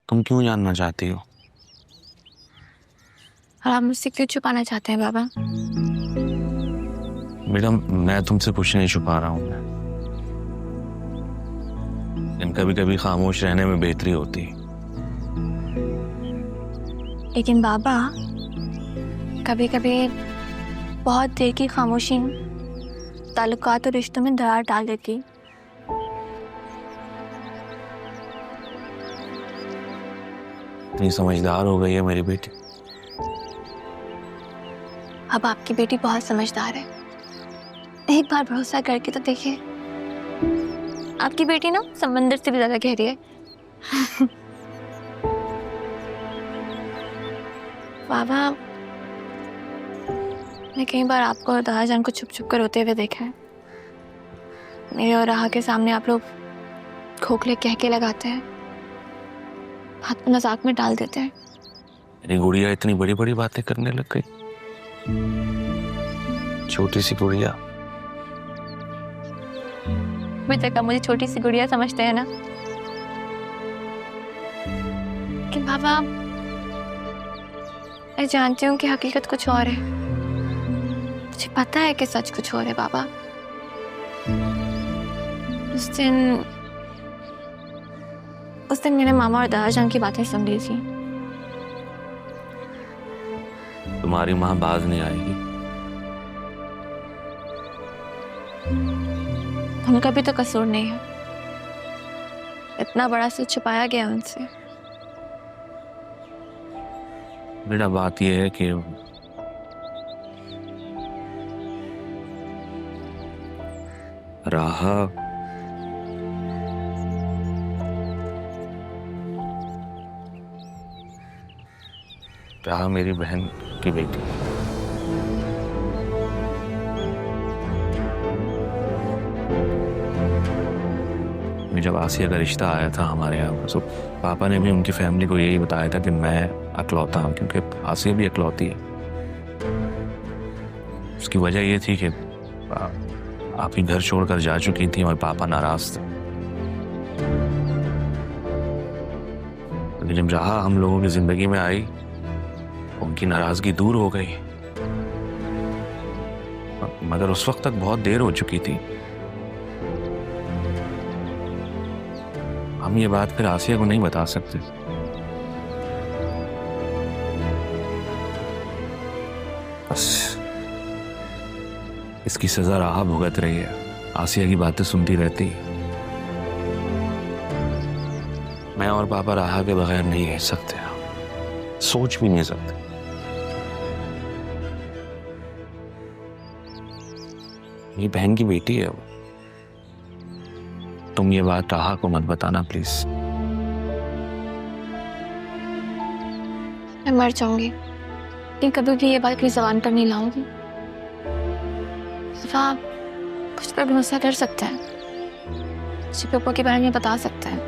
तुम क्यों जानना चाहती हो? और आप मुझसे क्यों छुपाना चाहते हैं बाबा? बेटा, मैं तुमसे कुछ नहीं छुपा रहा हूँ। लेकिन कभी कभी खामोश रहने में बेहतरी होती है। लेकिन बाबा, कभी कभी बहुत देर की खामोशी ताल्लुकात और रिश्तों में दरार डाल देती। इतनी समझदार हो गई है मेरी बेटी। अब आपकी बेटी बहुत समझदार है। एक बार भरोसा करके तो देखिए, आपकी बेटी ना समंदर से भी ज्यादा गहरी है। बाबा, मैं कई बार आपको और दादाजान को छुप छुप कर रोते हुए देखा है। मेरे और राहा के सामने आप लोग खोखले कह के लगाते हैं, बात को मजाक में डाल देते हैं। मेरी गुड़िया इतनी बड़ी बड़ी बातें करने लग गई। छोटी सी गुड़िया। अभी तक आप मुझे छोटी सी गुड़िया समझते हैं ना? लेकिन बाबा, मैं जानती हूँ कि हकीकत कुछ और है। मुझे पता है कि सच कुछ और है बाबा। उस दिन मेरे मामा और दादाजान की बातें सुन ली थी। तुम्हारी माँ बाज नहीं आएगी। उनका भी तो कसूर नहीं है। इतना बड़ा सच छुपाया गया उनसे। बेटा, बात यह है कि राहा मेरी बहन की बेटी। जब आसिया का रिश्ता आया था हमारे यहाँ, तो पापा ने भी उनकी फैमिली को यही बताया था कि मैं अकलौता हूँ, क्योंकि आसिया भी अकलौती है। उसकी वजह ये थी कि आप ही घर छोड़कर जा चुकी थी और पापा नाराज थे। लेकिन जब राहा हम लोगों की जिंदगी में आई, उनकी नाराजगी दूर हो गई। मगर उस वक्त तक बहुत देर हो चुकी थी। हम ये बात फिर आसिया को नहीं बता सकते। बस इसकी सजा राहा भुगत रही है। आसिया की बातें सुनती रहती। मैं और पापा राहा के बगैर नहीं रह सकते, सोच भी नहीं सकते। मेरी बहन की बेटी है वो। तुम ये बात राहा को मत बताना प्लीज। मैं मर जाऊंगी, लेकिन कभी भी ये बात अपनी ज़बान पर नहीं लाऊंगी। आप मुझ पर भरोसा कर सकते हैं। मुझे पापा के बारे में बता सकते हैं।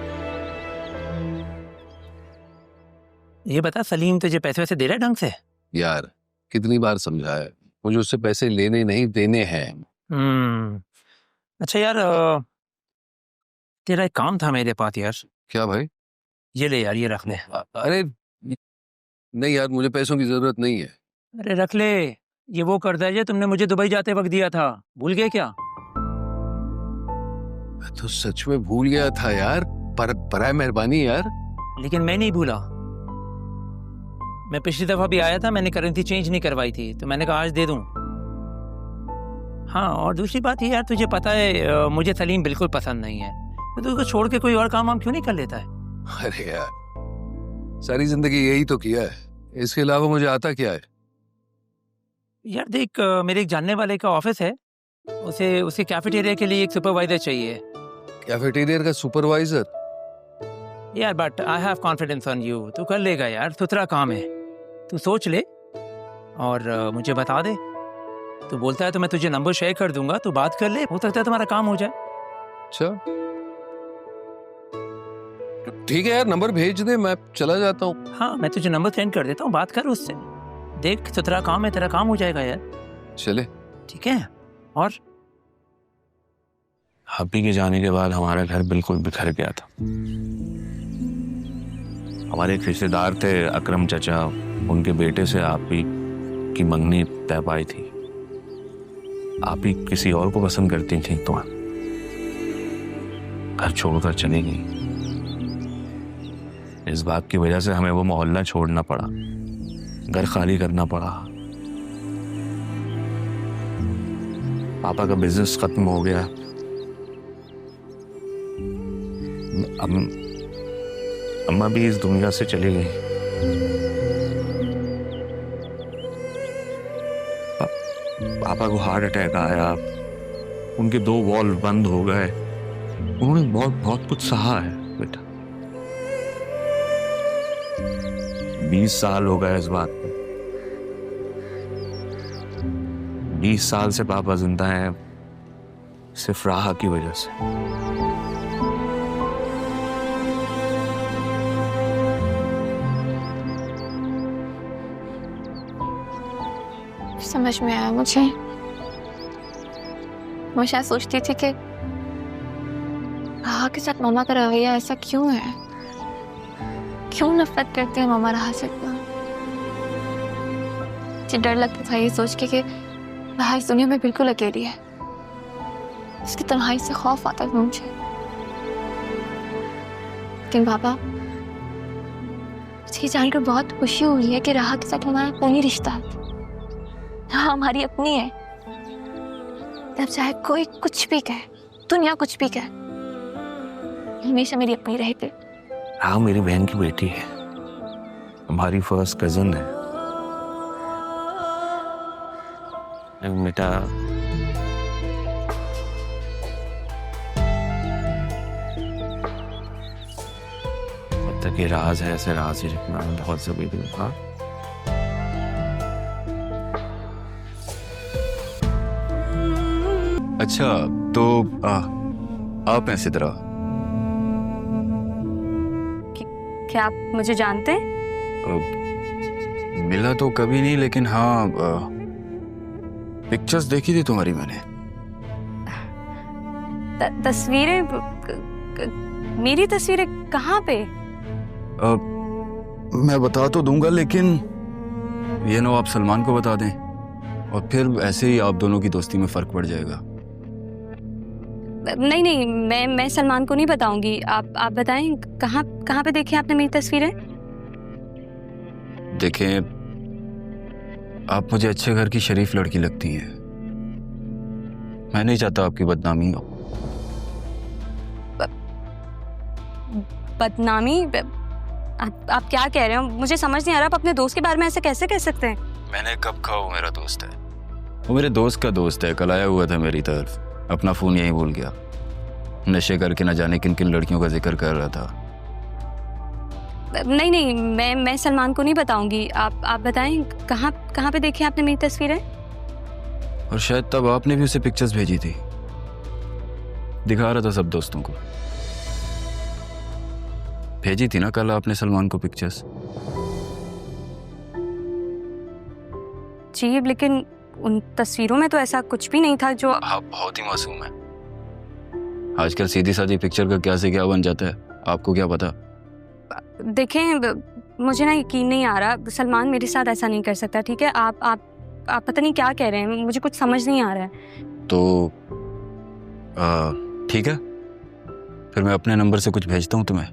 ये बता, सलीम तुझे पैसे वैसे दे रहा है ढंग से? यार, कितनी बार समझा है, मुझे उससे पैसे लेने नहीं देने हैं। अच्छा यार, तेरा एक काम था मेरे पास यार। क्या भाई? ये ले यार, ये रख ले। अरे नहीं यार, मुझे पैसों की जरूरत नहीं है। अरे रख ले, ये वो कर्जा है जो तुमने मुझे दुबई जाते वक्त दिया था, भूल गए क्या? मैं तो सच में भूल गया था यार, पर बराए मेहरबानी यार। लेकिन मैं नहीं भूला। मैं पिछली दफा भी आया था, मैंने करेंसी चेंज नहीं करवाई थी, तो मैंने कहा आज दे दूं। हाँ, और दूसरी बात ये यार, तुझे पता है मुझे सलीम बिल्कुल पसंद नहीं है, तो तू उसको छोड़ के कोई और काम हम क्यों नहीं कर लेता है? अरे यार, सारी जिंदगी यही तो किया है, इसके अलावा मुझे आता क्या है? यार देख, मेरे एक जानने वाले का ऑफिस है, उसे उसके कैफेटेरिया के लिए एक सुपरवाइजर चाहिए। कैफेटेरिया का सुपरवाइजर? यार but I have confidence on you, तू कर लेगा यार, सुथरा काम है। तू सोच ले और मुझे बता दे। तू बोलता है तो मैं तुझे नंबर शेयर कर दूंगा, तू बात कर ले, हो सकता है तुम्हारा काम हो जाए। अच्छा ठीक है यार, नंबर भेज दे, मैं चला जाता हूँ। हाँ, मैं तुझे नंबर सेंड कर देता हूँ, बात कर उससे। देख, सुथरा काम है, तेरा काम हो जाएगा यार। चले, ठीक है। और हब्बी के जाने के बाद हमारा घर बिल्कुल बिखर गया था। हमारे एक रिश्तेदार थे अकरम चचा, उनके बेटे से आप ही की मंगनी तय पाई थी। आप ही किसी और को पसंद करती थी तो घर छोड़कर चली गई। इस बात की वजह से हमें वो मोहल्ला छोड़ना पड़ा, घर खाली करना पड़ा। पापा का बिजनेस खत्म हो गया। अम्मा भी इस दुनिया से चली गई। पापा को हार्ट अटैक आया, उनके 2 वॉल्व बंद हो गए। उन्होंने बहुत बहुत कुछ सहा है बेटा। 20 साल हो गए इस बात में। 20 साल से पापा जिंदा हैं सिर्फ राह की वजह से। समझ में आया मुझे। मैं शायद सोचती थी कि राहा के साथ मामा का रवैया ऐसा क्यों है, क्यों नफरत करते हैं मामा राहा से इतना। मुझे डर लगता था ये सोच के कि राहा इस दुनिया में बिल्कुल अकेली है। उसकी तन्हाई से खौफ आता था मुझे। लेकिन पापा, मुझे जानकर बहुत खुशी हुई है कि राहा के साथ हमारा कोई रिश्ता है, हाँ हमारी अपनी है। तब चाहे कोई कुछ भी कहे, दुनिया कुछ भी कहे, हमेशा मेरी अपनी रहेगी। हाँ, मेरी बहन की बेटी है, हमारी फर्स्ट कजन है। बेटा अब तक ये राज है, ऐसे राज ही रखना बहुत जरूरी है। हाँ अच्छा, तो आप हैं सिद्रा? क्या आप मुझे जानते हैं? मिला तो कभी नहीं, लेकिन हाँ पिक्चर्स देखी थी तुम्हारी मैंने। तस्वीरें? मेरी तस्वीरें कहाँ पे? मैं बता तो दूंगा, लेकिन ये ना आप सलमान को बता दें और फिर ऐसे ही आप दोनों की दोस्ती में फर्क पड़ जाएगा। नहीं नहीं, मैं सलमान को नहीं बताऊंगी। आप बताएं, कहाँ पे देखी आपने मेरी तस्वीरें? देखें, आप मुझे अच्छे घर की शरीफ लड़की लगती हैं। मैं नहीं चाहता आपकी बदनामी हो। बदनामी? आप क्या कह रहे हो? मुझे समझ नहीं आ रहा। आप अपने दोस्त के बारे में ऐसे कैसे कह सकते हैं? मैंने कब कहा वो मेरा दोस्त है? वो मेरे दोस्त का दोस्त है। कल आया हुआ था मेरी तरफ, अपना फोन यहीं भूल गया। नशे करके न जाने किन किन लड़कियों का जिक्र कर रहा था। नहीं नहीं, मैं सलमान को नहीं बताऊंगी। आप बताएं, कहाँ पे देखी आपने मेरी तस्वीरें? और शायद तब आपने भी उसे पिक्चर्स भेजी थी। दिखा रहा था सब दोस्तों को। भेजी थी ना कल आपने सलमान को पिक्चर्स? जी, लेकिन उन तस्वीरों में तो ऐसा कुछ भी नहीं था जो। आप बहुत ही मासूम है। आजकल सीधी सादी पिक्चर का क्या से क्या बन जाता है, आपको क्या पता। देखें, मुझे ना यकीन नहीं आ रहा। सलमान मेरे साथ ऐसा नहीं कर सकता, ठीक है? आप पता नहीं क्या कह रहे हैं, मुझे कुछ समझ नहीं आ रहा है। तो ठीक है, फिर मैं अपने नंबर से कुछ भेजता हूँ तुम्हें।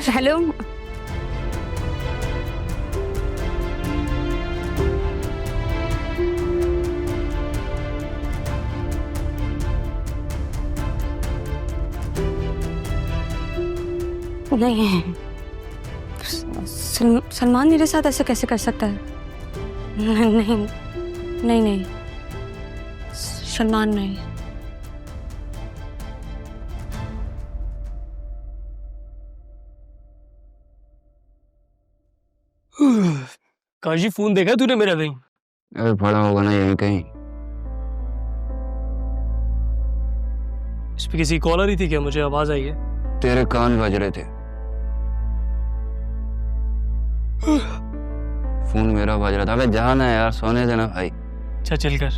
हेलो, नहीं, सलमान मेरे साथ ऐसे कैसे कर सकता है? नहीं नहीं नहीं, सलमान नहीं। काजी, फोन देखा तूने मेरा कहीं? अरे पड़ा होगा ना यहीं कहीं। इस पे किसी कॉल आ रही थी क्या? मुझे आवाज आई है। तेरे कान बज रहे थे। फोन मेरा बज रहा था। अबे जाना है यार, सोने देना भाई। अच्छा चल कर।